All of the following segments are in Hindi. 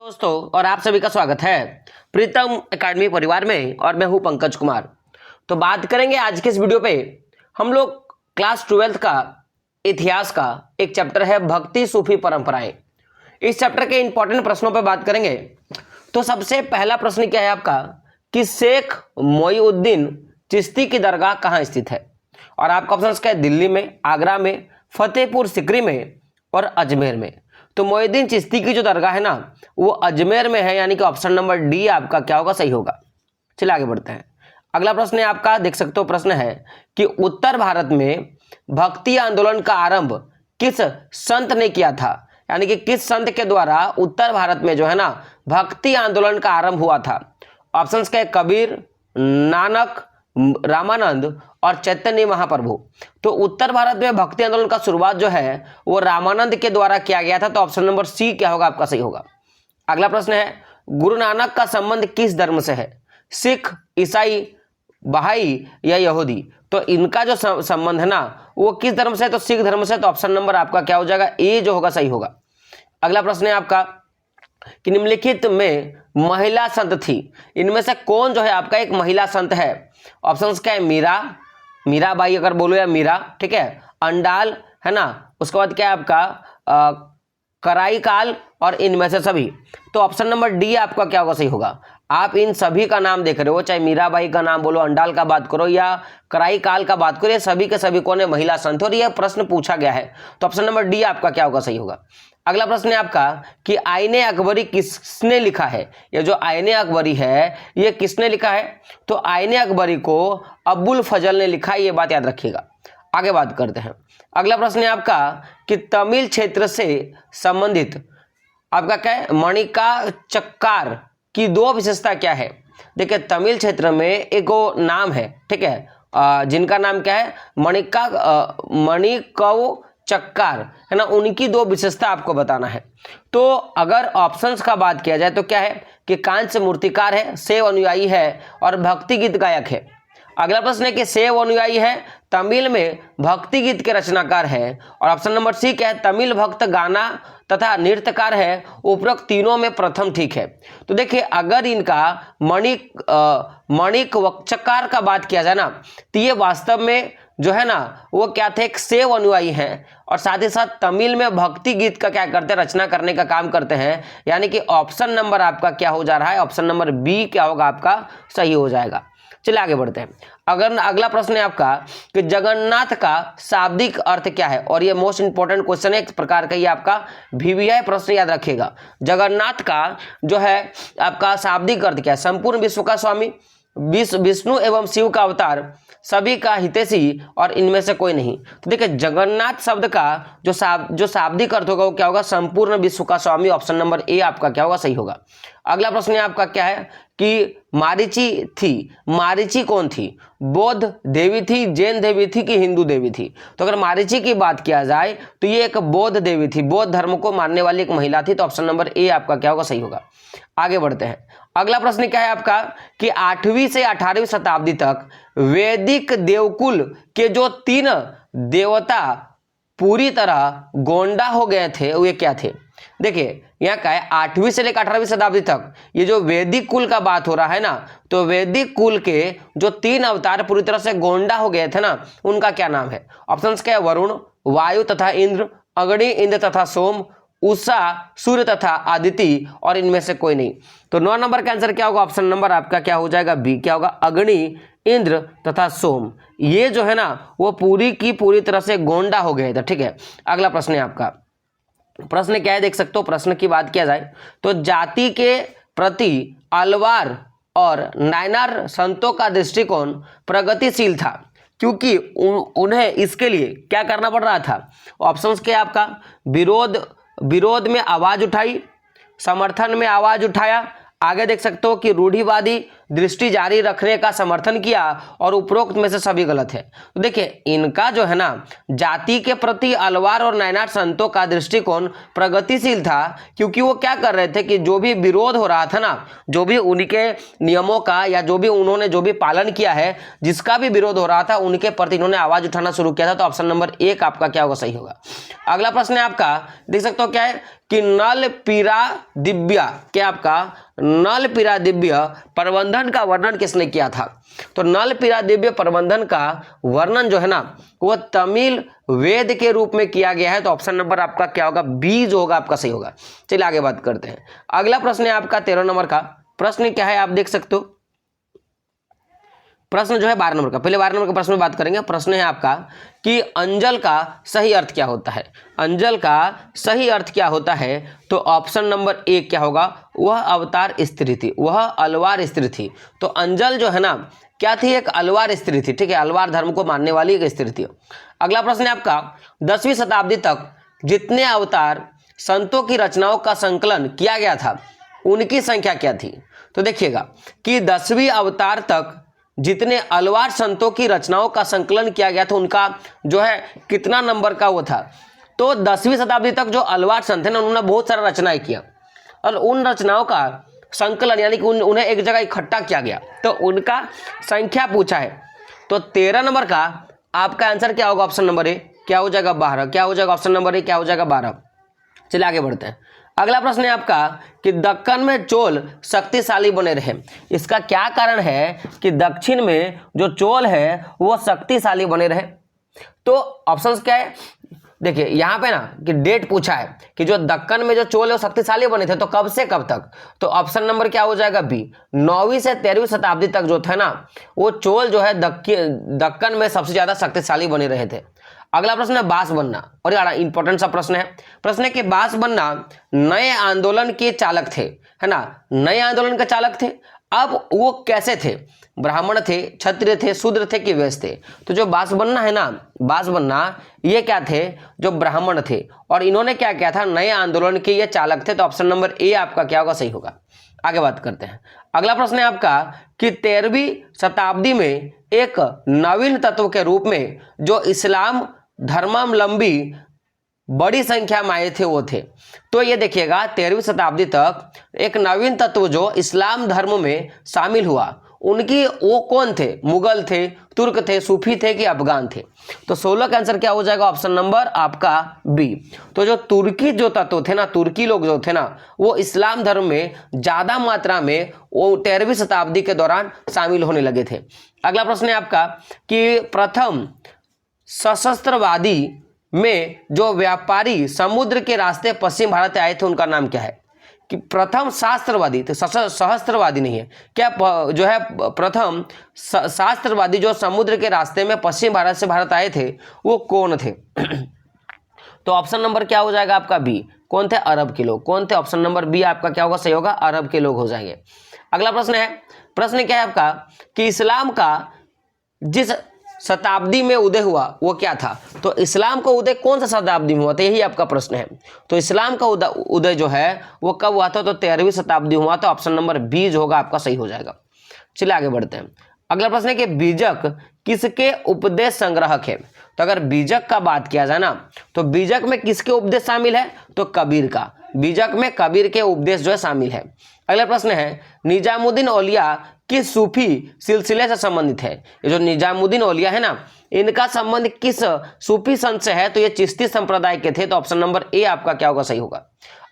दोस्तों और आप सभी का स्वागत है प्रीतम एकेडमी परिवार में और मैं हूं पंकज कुमार। तो बात करेंगे आज के इस वीडियो पे हम लोग क्लास 12th का इतिहास का एक चैप्टर है भक्ति सूफी परंपराएं। इस चैप्टर के इंपॉर्टेंट प्रश्नों पे बात करेंगे। तो सबसे पहला प्रश्न क्या है आपका कि शेख मोईउद्दीन चिश्ती की दरगाह कहाँ स्थित है? और आपका ऑप्शन क्या है? दिल्ली में, आगरा में, फतेहपुर सिकरी में और अजमेर में। तो मोईउद्दीन चिश्ती की जो दरगाह है ना वो अजमेर में है, यानी कि ऑप्शन नंबर डी आपका क्या होगा? सही होगा। चलिए आगे बढ़ते हैं। अगला प्रश्न है आपका, देख सकते हो प्रश्न है कि उत्तर भारत में भक्ति आंदोलन का आरंभ किस संत ने किया था? यानी कि किस संत के द्वारा उत्तर भारत में जो है ना भक्ति आंदोलन का आरंभ हुआ था? ऑप्शंस क्या है? कबीर, नानक, रामानंद और चैतन्य महाप्रभु। तो उत्तर भारत में भक्ति आंदोलन का शुरुआत जो है वो रामानंद के द्वारा किया गया था। तो ऑप्शन नंबर सी क्या होगा आपका? सही होगा। अगला प्रश्न है, गुरु नानक का संबंध किस धर्म से है? सिख, ईसाई, बहाई या यहूदी? तो इनका जो संबंध है ना वो किस धर्म से है? तो सिख धर्म से। तो ऑप्शन नंबर आपका क्या हो जाएगा? ए जो होगा सही होगा। अगला प्रश्न है आपका कि निम्नलिखित में महिला संत थी, इनमें से कौन जो है आपका एक महिला संत है? ऑप्शंस क्या है? मीराबाई अगर बोलो या मीरा, ठीक है, अंडाल है ना, उसके बाद क्या है आपका कराईकाल और इनमें से सभी। तो ऑप्शन नंबर डी आपका क्या होगा? सही होगा। आप इन सभी का नाम देख रहे हो, चाहे मीराबाई का नाम बोलो, अंडाल का बात करो या कराईकाल का बात करो, ये सभी के सभी कौन है? महिला संत। और यह प्रश्न पूछा गया है तो ऑप्शन नंबर डी आपका क्या होगा? सही होगा। अगला प्रश्न है आपका कि आईने अकबरी किसने लिखा है? ये जो आईने अकबरी है ये किसने लिखा है? तो आईने अकबरी को अबुल फजल ने लिखा है, ये बात याद रखिएगा। आगे बात करते हैं। अगला प्रश्न है आपका कि तमिल क्षेत्र से संबंधित आपका क्या है? मणिका चक्कार की दो विशेषता क्या है? देखिए तमिल क्षेत्र में एक नाम है, ठीक है, जिनका नाम क्या है? मणिकव चक्कार है ना, उनकी दो विशेषता आपको बताना है। तो अगर ऑप्शंस का बात किया जाए तो क्या है कि कांस्य मूर्तिकार है, शैव अनुयायी है और भक्ति गीत गायक है। अगला प्रश्न है कि शैव अनुयायी है, तमिल में भक्ति गीत के रचनाकार है। और ऑप्शन नंबर सी क्या है? तमिल भक्त गाना तथा नृत्यकार है। उपरोक्त तीनों में प्रथम ठीक है। तो देखिए अगर इनका मणिक वक्षकार का बात किया जाए ना तो ये वास्तव में जो है ना वो क्या थे? एक शैव अनुयायी हैं और साथ ही साथ तमिल में भक्ति गीत का क्या करते हैं? रचना करने का काम करते हैं। यानी कि ऑप्शन नंबर आपका क्या हो जा रहा है? ऑप्शन नंबर बी क्या होगा आपका? सही हो जाएगा। चलिए आगे बढ़ते हैं। अगर अगला प्रश्न है आपका कि जगन्नाथ का शाब्दिक अर्थ क्या है? और ये मोस्ट इंपॉर्टेंट क्वेश्चन है, एक प्रकार का ये आपका VVI प्रश्न, याद रखिएगा। जगन्नाथ का जो है आपका शाब्दिक अर्थ क्या है? संपूर्ण विश्व का स्वामी, विष्णु एवं शिव का अवतार, सभी का हितैषी और इनमें से कोई नहीं। तो देखिए जगन्नाथ शब्द का जो शाब्दिक अर्थ होगा वो क्या होगा? संपूर्ण विश्व का स्वामी। ऑप्शन नंबर ए आपका क्या होगा? सही होगा। अगला प्रश्न है आपका क्या है कि मारीची थी, मारीची कौन थी? बौद्ध देवी थी, जैन देवी थी कि हिंदू देवी थी? तो अगर मारीची की बात किया जाए तो ये एक बौद्ध देवी थी, बौद्ध धर्म को मानने वाली एक महिला थी। तो ऑप्शन नंबर ए आपका क्या होगा? सही होगा। आगे बढ़ते हैं। अगला प्रश्न क्या है आपका कि 8वीं से 18वीं शताब्दी तक वैदिक देवकुल के जो 3 देवता पूरी तरह गोंडा हो गए थे वो क्या थे? देखिए यहाँ क्या है 8वीं से लेकर 18वीं शताब्दी तक ये जो वैदिक कुल का बात हो रहा है ना, तो वैदिक कुल के जो 3 अवतार पूरी तरह से गोंडा हो गए थे ना, उनका क्या नाम है? ऑप्शंस क्या है? वरुण, वायु तथा इंद्र, अग्नि, इंद्र तथा सोम, उषा, सूर्य तथा आदिति और इनमें से कोई नहीं। तो 9 नंबर का आंसर क्या होगा? ऑप्शन नंबर आपका क्या हो जाएगा? बी क्या होगा? अग्नि, इंद्र तथा सोम, ये जो है ना वो पूरी की पूरी तरह से गोंडा हो गए थे। ठीक है, अगला प्रश्न है आपका। प्रश्न क्या है देख सकते हो। प्रश्न की बात किया जाए तो जाति के प्रति अलवार और नायनार संतों का दृष्टिकोण प्रगतिशील था क्योंकि उन्हें इसके लिए क्या करना पड़ रहा था? ऑप्शंस क्या है आपका? विरोध में आवाज उठाई, समर्थन में आवाज उठाया, आगे देख सकते हो कि रूढ़िवादी दृष्टि जारी रखने का समर्थन किया और उपरोक्त में से सभी गलत है। तो देखिए इनका जो है ना जाति के प्रति अलवार और नायनाट संतों का दृष्टिकोण प्रगतिशील था, क्योंकि वो क्या कर रहे थे कि जो भी विरोध हो रहा था ना, जो भी उनके नियमों का या जो भी उन्होंने जो भी पालन किया है, जिसका भी विरोध हो रहा था उनके प्रति इन्होंने आवाज उठाना शुरू किया था। तो ऑप्शन नंबर 1 आपका क्या होगा, सही होगा। अगला प्रश्न है आपका, देख सकते हो क्या है कि नल पीरा दिव्या, क्या आपका नल पीरा दिव्य प्रबंधन का वर्णन किसने किया था? तो नल पीरा दिव्य प्रबंधन का वर्णन जो है ना वो तमिल वेद के रूप में किया गया है। तो ऑप्शन नंबर आपका क्या होगा, बी जो होगा आपका सही होगा। चलिए आगे बात करते हैं। अगला प्रश्न है आपका 13 नंबर का। प्रश्न क्या है आप देख सकते हो, प्रश्न जो है 12 नंबर का। पहले 12 नंबर के प्रश्न में बात करेंगे। प्रश्न है आपका कि अंजल का सही अर्थ क्या होता है? अंजल का सही अर्थ क्या होता है? तो ऑप्शन नंबर 1 क्या होगा, वह अवतार स्त्री थी, वह अलवार स्त्री थी। तो अंजल जो है ना क्या थी, एक अलवार स्त्री थी, ठीक है, अलवार धर्म को मानने वाली एक स्त्री थी। अगला प्रश्न है आपका 10वीं शताब्दी तक जितने अवतार संतों की रचनाओं का संकलन किया गया था उनकी संख्या क्या थी? तो देखिएगा कि 10वीं अवतार तक जितने अलवार संतों की रचनाओं का संकलन किया गया था उनका जो है कितना नंबर का वो था? तो 10वीं शताब्दी तक जो अलवार संत थे ना उन्होंने बहुत सारा रचनाएं किया और उन रचनाओं का संकलन यानी कि उन्हें एक जगह इकट्ठा किया गया, तो उनका संख्या पूछा है। तो 13 नंबर का आपका आंसर क्या होगा, ऑप्शन नंबर ए क्या हो जाएगा 12, क्या हो जाएगा ऑप्शन नंबर ए क्या हो जाएगा 12। चलिए आगे बढ़ते हैं। अगला प्रश्न है आपका कि दक्कन में चोल शक्तिशाली बने रहे, इसका क्या कारण है कि दक्षिण में जो चोल है वो शक्तिशाली बने रहे? तो ऑप्शंस क्या है, देखिए यहाँ पे ना कि डेट पूछा है कि जो दक्कन में जो चोल है वो शक्तिशाली बने थे, तो कब से कब तक? तो ऑप्शन नंबर क्या हो जाएगा बी, 9वीं से 13वीं शताब्दी तक जो थे ना वो चोल जो है दक्कन में सबसे ज्यादा शक्तिशाली बने रहे थे। अगला प्रश्न है बांस बनना, और यार इंपॉर्टेंट सा प्रश्न है। प्रश्न है कि बांस बनना नए आंदोलन के चालक थे, है ना, नए आंदोलन के चालक थे। अब वो कैसे थे, ब्राह्मण थे, क्षत्रिय थे, शूद्र थे कि वैश्य थे? तो जो बांस बनना है ना, बांस बनना ये क्या थे, जो ब्राह्मण थे, और इन्होंने क्या किया था, नए आंदोलन के ये चालक थे। तो ऑप्शन नंबर ए आपका क्या होगा, सही होगा। आगे बात करते हैं। अगला प्रश्न है आपका कि 13वीं शताब्दी में एक नवीन तत्व के रूप में जो इस्लाम धर्मावलंबी बड़ी संख्या में आए थे वो थे। तो ये देखिएगा 13वीं शताब्दी तक एक नवीन तत्व जो इस्लाम धर्म में शामिल हुआ, उनकी वो कौन थे, मुगल थे, तुर्क थे, सूफी थे कि अफगान थे? तो 16 का आंसर क्या हो जाएगा, ऑप्शन नंबर आपका बी। तो जो तुर्की जो तत्व थे ना, तुर्की लोग जो थे ना वो इस्लाम धर्म में ज्यादा मात्रा में वो 13वीं शताब्दी के दौरान शामिल होने लगे थे। अगला प्रश्न है आपका कि प्रथम सशस्त्रवादी में जो व्यापारी समुद्र के रास्ते पश्चिम भारत आए थे उनका नाम क्या है? कि प्रथम शास्त्रवादी थे, सहस्त्रवादी नहीं है क्या, जो है प्रथम शास्त्रवादी जो समुद्र के रास्ते में पश्चिम भारत से भारत आए थे वो कौन थे? तो ऑप्शन नंबर क्या हो जाएगा आपका बी, कौन थे, अरब के लोग। कौन थे? ऑप्शन नंबर बी आपका क्या होगा, सही होगा, अरब के लोग हो जाएंगे। अगला प्रश्न है, प्रश्न क्या है आपका कि इस्लाम का जिस शताब्दी में उदय हुआ वो क्या था? तो इस्लाम का उदय कौन सा शताब्दी में हुआ था, यही आपका प्रश्न है। तो इस्लाम का उदय जो है वो कब हुआ था? तो 13वीं शताब्दी हुआ था। ऑप्शन नंबर बी जो होगा आपका सही हो जाएगा। चलिए आगे बढ़ते हैं। अगला प्रश्न है कि बीजक किसके उपदेश संग्रहक है? तो अगर बीजक का बात किया जाए ना तो बीजक में किसके उपदेश शामिल है? तो कबीर का, बीजक में कबीर के उपदेश जो है शामिल है। अगला प्रश्न है निजामुद्दीन औलिया किस सूफी सिलसिले से संबंधित है? ये जो निजामुद्दीन औलिया है ना इनका संबंध किस सूफी संत से है? तो ये चिश्ती संप्रदाय के थे। तो ऑप्शन नंबर ए आपका क्या होगा, सही होगा।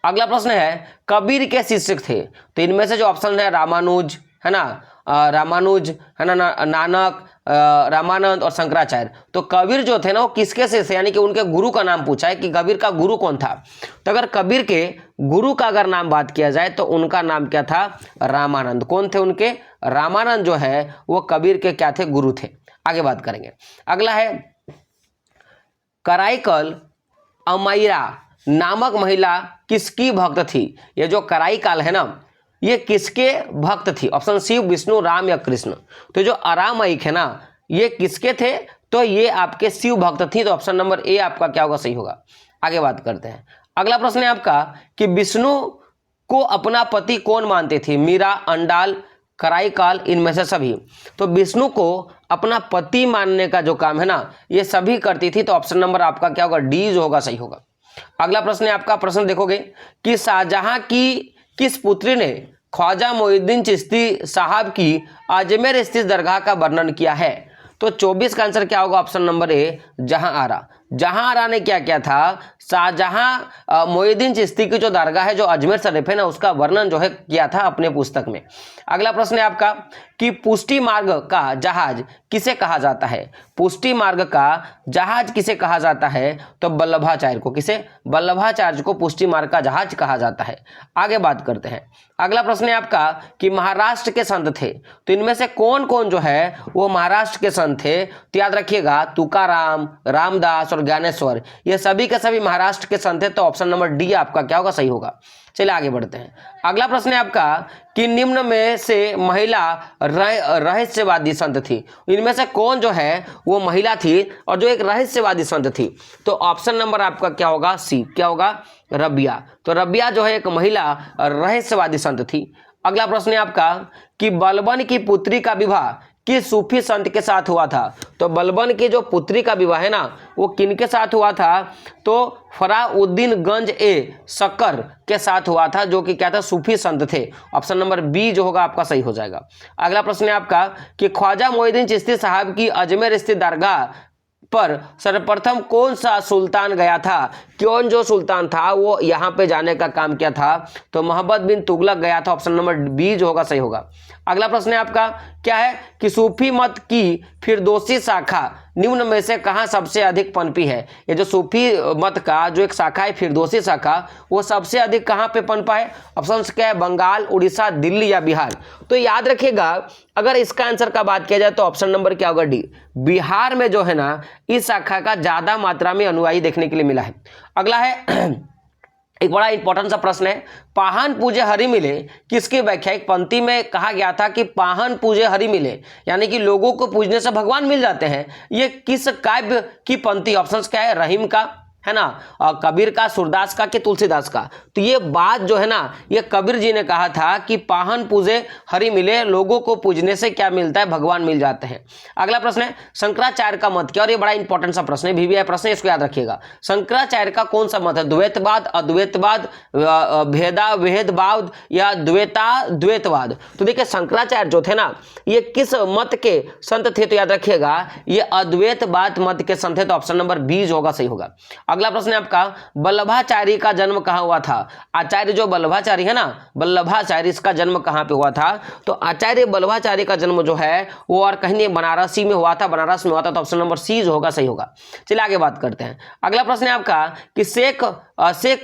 अगला प्रश्न है कबीर के शिष्य थे? तो इनमें से जो ऑप्शन है रामानुज है ना, रामानुज है ना, नानक, रामानंद और शंकराचार्य। तो कबीर जो थे ना वो किसके शिष्य, यानी कि उनके गुरु का नाम पूछा है कि कबीर का गुरु कौन था? तो अगर कबीर के गुरु का अगर नाम बात किया जाए तो उनका नाम क्या था, रामानंद। कौन थे उनके? रामानंद जो है वो कबीर के क्या थे, गुरु थे। आगे बात करेंगे। अगला है कराईकल अमाइरा नामक महिला किसकी भक्त थी? ये जो कराईकाल है ना ये किसके भक्त थी? ऑप्शन शिव, विष्णु, राम या कृष्ण। तो जो अरामाइक है ना ये किसके थे? तो ये आपके शिव भक्त थी। तो ऑप्शन नंबर ए आपका क्या होगा, सही होगा। आगे बात करते हैं। अगला प्रश्न है आपका कि विष्णु को अपना पति कौन मानती थी? मीरा, अंडाल, कराई काल, इनमें से सभी। तो विष्णु को अपना पति मानने का जो काम है ना, ये सभी करती थी। तो ऑप्शन नंबर आपका क्या होगा, डी जो होगा सही होगा। अगला प्रश्न है आपका, प्रश्न देखोगे कि शाहजहां की किस पुत्री ने ख्वाजा मोइनुद्दीन चिश्ती साहब की अजमेर स्थित दरगाह का वर्णन किया है? तो 24 का आंसर क्या होगा, ऑप्शन नंबर ए, जहां आरा। जहां आरा ने क्या किया था, शाहजहां मोइनुद्दीन चिश्ती की जो दरगाह है जो अजमेर शरीफ है ना, उसका वर्णन जो है किया था अपने पुस्तक में। अगला प्रश्न है आपका कि पुष्टि मार्ग का जहाज किसे कहा जाता है? पुष्टि मार्ग का जहाज किसे कहा जाता है? तो वल्लभाचार्य को। किसे? वल्लभाचार्य को पुष्टि मार्ग का जहाज कहा जाता है। आगे बात करते हैं। अगला प्रश्न है आपका कि महाराष्ट्र के संत थे, तो इनमें से कौन कौन जो है वो महाराष्ट्र के संत थे? तो याद रखिएगा, तुकाराम, रामदास और ज्ञानेश्वर, ये सभी के सभी महाराष्ट्र के संत थे। तो ऑप्शन नंबर डी आपका क्या होगा, सही होगा। चलिए आगे बढ़ते हैं। अगला प्रश्न है आपका कि निम्न में से महिला रहस्यवादी संत थी, इनमें से कौन जो है वो महिला थी और जो एक रहस्यवादी संत थी? तो ऑप्शन नंबर आपका क्या होगा, सी, क्या होगा, रबिया। तो रबिया जो है एक महिला रहस्यवादी संत थी। अगला प्रश्न है आपका कि बलबन की पुत्री का विवाह किस सूफी संत के साथ हुआ था? तो बलबन की जो पुत्री का विवाह है ना, वो किनके साथ हुआ था? तो फराउद्दीन गंज ए शक्कर के साथ हुआ था, जो कि क्या था, सूफी संत थे। ऑप्शन नंबर बी जो होगा आपका सही हो जाएगा। अगला प्रश्न है आपका कि ख्वाजा मोइनुद्दीन चिश्ती साहब की अजमेर स्थित दरगाह पर सर्वप्रथम कौन सा सुल्तान गया था? कौन जो सुल्तान था वो यहाँ पे जाने का काम किया था? तो मोहम्मद बिन तुगलक गया था। ऑप्शन नंबर बी जो होगा सही होगा। अगला प्रश्न है आपका क्या है कि सूफी मत की फिरदौसी शाखा निम्न में से कहाँ सबसे अधिक पनपी है? ये जो सूफी मत का जो एक शाखा है फिरदौसी शाखा, वो सबसे अधिक कहाँ पे पनपा है? ऑप्शन क्या है, बंगाल, उड़ीसा, दिल्ली या बिहार? तो याद रखिएगा, अगर इसका आंसर का बात किया जाए तो ऑप्शन नंबर क्या होगा, डी। बिहार में जो है ना इस शाखा का ज्यादा मात्रा में अनुयायी देखने के लिए मिला है। अगला है एक बड़ा इंपॉर्टेंट सा प्रश्न है, पाहन पूजे हरि मिले किसकी व्याख्या? एक पंक्ति में कहा गया था कि पाहन पूजे हरि मिले, यानी कि लोगों को पूजने से भगवान मिल जाते हैं। ये किस काव्य की पंक्ति? ऑप्शंस क्या है, रहीम का, है ना, कबीर का, सूरदास का, कि तुलसीदास का? तो ये बात जो है ना ये कबीर जी ने कहा था कि पाहन पूजे हरि मिले, लोगों को पूजने से क्या मिलता है, भगवान मिल जाते हैं। अगला प्रश्न है शंकराचार्य का मत क्या? और ये बड़ा इंपॉर्टेंट सा प्रश्न है, VVI प्रश्न है, इसको याद रखिएगा। शंकराचार्य का कौन सा मत है? द्वैतवाद, अद्वैतवाद, भेदभाव या द्वैतवाद? तो देखिए शंकराचार्य जो थे ना ये किस मत के संत थे? तो याद रखिएगा ये अद्वैतवाद मत के संत थे। तो ऑप्शन नंबर बी जो होगा सही होगा। अगला प्रश्न है आपका वल्लभाचार्य का जन्म कहां हुआ था? आचार्य जो वल्लभाचार्य है ना, वल्लभाचार्य, इसका जन्म कहां पे हुआ था? तो आचार्य वल्लभाचार्य का जन्म जो है वो और कहीं नहीं बनारसी में हुआ था, बनारस में हुआ था। तो ऑप्शन नंबर सी जो होगा सही होगा। चलिए आगे बात करते हैं। अगला प्रश्न है आपका कि शेख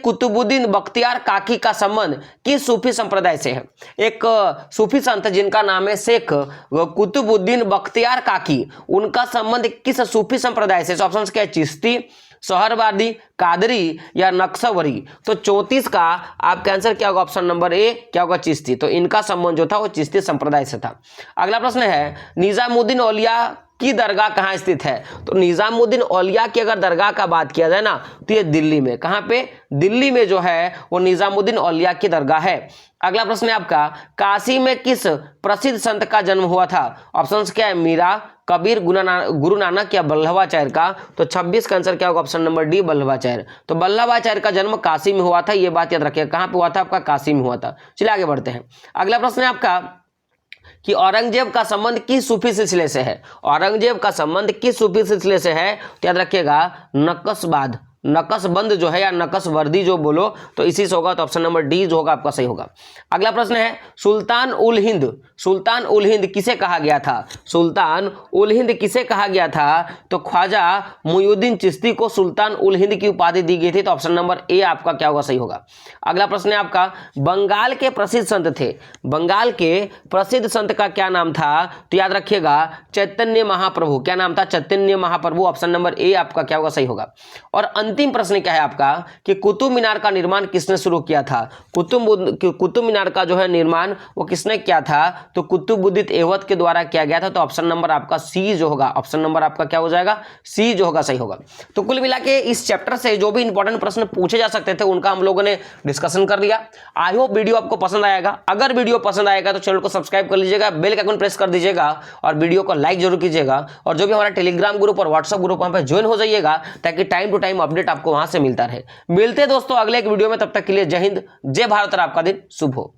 कुतुबुद्दीन बख्तियार काकी का संबंध किस सूफी संप्रदाय से है? एक सूफी संत जिनका नाम है शेख कुतुबुद्दीन बख्तियार काकी, उनका संबंध किस सूफी संप्रदाय से? ऑप्शन क्या है, चिश्ती, सोहरवार्दी, कादरी या नक्शवरी? तो 34 का आपका आंसर क्या होगा, ऑप्शन नंबर ए क्या होगा, चिश्ती। तो इनका संबंध जो था वो चिश्ती संप्रदाय से था। अगला प्रश्न है निजामुद्दीन औलिया की दरगाह कहाँ स्थित है? तो निजामुद्दीन औलिया की अगर दरगाह का बात किया जाए ना तो ये दिल्ली में, कहाँ पे, दिल्ली में जो है वो निजामुद्दीन औलिया की दरगाह है। अगला प्रश्न है आपका काशी में किस प्रसिद्ध संत का जन्म हुआ था? ऑप्शंस क्या है, मीरा, कबीर, गुरु नानक या वल्लभाचार्य का? तो 26 का आंसर क्या होगा, ऑप्शन नंबर डी वल्लभाचार्य। तो वल्लभाचार्य का जन्म काशी में हुआ था, ये बात याद रखिए। कहाँ पे हुआ था आपका, काशी में हुआ था। चलिए आगे बढ़ते हैं। अगला प्रश्न है आपका कि औरंगजेब का संबंध किस सूफी सिलसिले से है? औरंगजेब का संबंध किस सूफी सिलसिले से है? तो याद रखिएगा नक्शबाद, नक्शबंद जो है या नक्शवर्दी जो बोलो तो इसी से होगा। तो ऑप्शन नंबर डी जो होगा आपका सही होगा। अगला प्रश्न है सुल्तान उल हिंद, सुल्तान उल हिंद किसे कहा गया था? सुल्तान उल हिंद किसे कहा गया था? तो ख्वाजा मोइनुद्दीन चिश्ती को सुल्तान उल हिंद की उपाधि दी गई थी। तो ऑप्शन नंबर ए आपका क्या होगा, सही होगा। अगला प्रश्न है आपका बंगाल के प्रसिद्ध संत थे, बंगाल के प्रसिद्ध संत का क्या नाम था? तो याद रखिएगा चैतन्य महाप्रभु। क्या नाम था? Chaitanya Mahaprabhu. Option number A आपका क्या होगा, सही होगा। और अंतिम प्रश्न क्या है आपका कि कुतुब मीनार का निर्माण किसने शुरू किया था? कुतुब मीनार का जो है निर्माण वो किसने किया था? तो कुतुबुद्दीन ऐबक के द्वारा किया गया था। तो ऑप्शन नंबर आपका सी जो होगा, ऑप्शन नंबर आपका क्या हो जाएगा? सी जो होगा सही होगा। तो कुल मिला के इस चैप्टर से जो भी इंपॉर्टेंट प्रश्न पूछे जा सकते थे उनका हम लोगों ने डिस्कशन कर लिया। आई होप वीडियो आपको पसंद आएगा। अगर वीडियो पसंद आएगा तो चैनल को सब्सक्राइब कर लीजिएगा, बेल का आइकन प्रेस कर दीजिएगा और वीडियो को लाइक जरूर कीजिएगा। और जो भी हमारा टेलीग्राम ग्रुप और व्हाट्सएप ग्रुप वहां पर ज्वाइन हो जाइएगा ताकि टाइम टू टाइम अपडेट आपको वहां से मिलता रहे। मिलते हैं दोस्तों अगले एक वीडियो में, तब तक के लिए जय हिंद, जय भारत और आपका दिन शुभ हो।